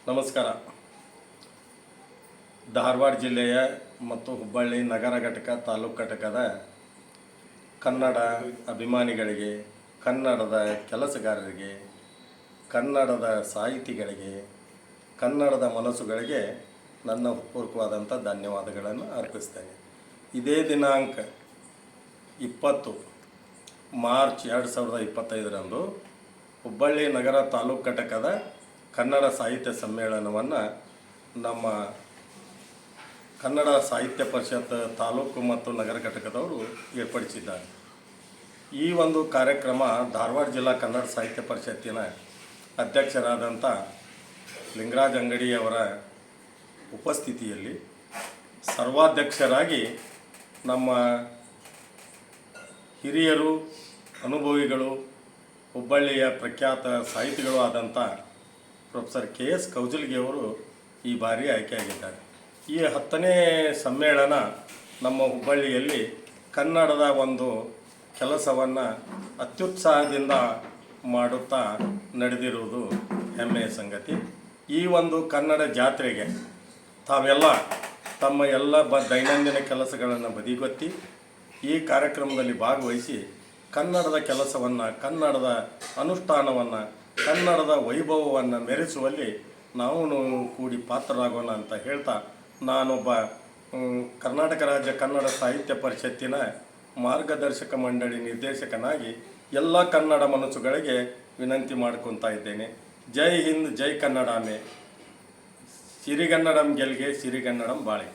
ನಮಸ್ಕಾರ. ಧಾರವಾಡ ಜಿಲ್ಲೆಯ ಮತ್ತು ಹುಬ್ಬಳ್ಳಿ ನಗರ ಘಟಕ ತಾಲೂಕು ಘಟಕದ ಕನ್ನಡ ಅಭಿಮಾನಿಗಳಿಗೆ, ಕನ್ನಡದ ಕೆಲಸಗಾರರಿಗೆ, ಕನ್ನಡದ ಸಾಹಿತಿಗಳಿಗೆ, ಕನ್ನಡದ ಮನಸ್ಸುಗಳಿಗೆ ನನ್ನ ಹೃತ್ಪೂರ್ವಕವಾದಂಥ ಧನ್ಯವಾದಗಳನ್ನು ಅರ್ಪಿಸ್ತೇನೆ. ಇದೇ ದಿನಾಂಕ 20 ಮಾರ್ಚ್ 2025ರಂದು ಹುಬ್ಬಳ್ಳಿ ನಗರ ತಾಲೂಕು ಘಟಕದ ಕನ್ನಡ ಸಾಹಿತ್ಯ ಸಮ್ಮೇಳನವನ್ನು ನಮ್ಮ ಕನ್ನಡ ಸಾಹಿತ್ಯ ಪರಿಷತ್ ತಾಲೂಕು ಮತ್ತು ನಗರ ಘಟಕದವರು ಏರ್ಪಡಿಸಿದ್ದಾರೆ. ಈ ಒಂದು ಕಾರ್ಯಕ್ರಮ ಧಾರವಾಡ ಜಿಲ್ಲಾ ಕನ್ನಡ ಸಾಹಿತ್ಯ ಪರಿಷತ್ತಿನ ಅಧ್ಯಕ್ಷರಾದಂಥ ಲಿಂಗರಾಜ ಅಂಗಡಿಯವರ ಉಪಸ್ಥಿತಿಯಲ್ಲಿ ಸರ್ವಾಧ್ಯಕ್ಷರಾಗಿ ನಮ್ಮ ಹಿರಿಯರು, ಅನುಭವಿಗಳು, ಹುಬ್ಬಳ್ಳಿಯ ಪ್ರಖ್ಯಾತ ಸಾಹಿತಿಗಳು ಆದಂಥ ಪ್ರೊಫೆಸರ್ KS ಕೌಜಲ್ಗಿಯವರು ಈ ಬಾರಿ ಆಯ್ಕೆಯಾಗಿದ್ದಾರೆ. ಈ 10ನೇ ಸಮ್ಮೇಳನ ನಮ್ಮ ಹುಬ್ಬಳ್ಳಿಯಲ್ಲಿ ಕನ್ನಡದ ಒಂದು ಕೆಲಸವನ್ನು ಅತ್ಯುತ್ಸಾಹದಿಂದ ಮಾಡುತ್ತಾ ನಡೆದಿರುವುದು ಹೆಮ್ಮೆಯ ಸಂಗತಿ. ಈ ಒಂದು ಕನ್ನಡ ಜಾತ್ರೆಗೆ ತಾವೆಲ್ಲ ತಮ್ಮ ಎಲ್ಲ ದೈನಂದಿನ ಕೆಲಸಗಳನ್ನು ಬದಿಗೊತ್ತಿ ಈ ಕಾರ್ಯಕ್ರಮದಲ್ಲಿ ಭಾಗವಹಿಸಿ ಕನ್ನಡದ ಕೆಲಸವನ್ನು, ಕನ್ನಡದ ಅನುಷ್ಠಾನವನ್ನು, ಕನ್ನಡದ ವೈಭವವನ್ನು ಮೆರೆಸುವಲ್ಲಿ ನಾವು ಕೂಡಿ ಪಾತ್ರರಾಗೋಣ ಅಂತ ಹೇಳ್ತಾ, ನಾನೊಬ್ಬ ಕರ್ನಾಟಕ ರಾಜ್ಯ ಕನ್ನಡ ಸಾಹಿತ್ಯ ಪರಿಷತ್ತಿನ ಮಾರ್ಗದರ್ಶಕ ಮಂಡಳಿ ನಿರ್ದೇಶಕನಾಗಿ ಎಲ್ಲ ಕನ್ನಡ ಮನಸ್ಸುಗಳಿಗೆ ವಿನಂತಿ ಮಾಡ್ಕೊತಾ ಇದ್ದೇನೆ. ಜೈ ಹಿಂದ್, ಜೈ ಕನ್ನಡಾಂಬೆ. ಸಿರಿಗನ್ನಡಂ ಗೆಲ್ಗೆ, ಸಿರಿಗನ್ನಡಂ ಬಾಳೆ.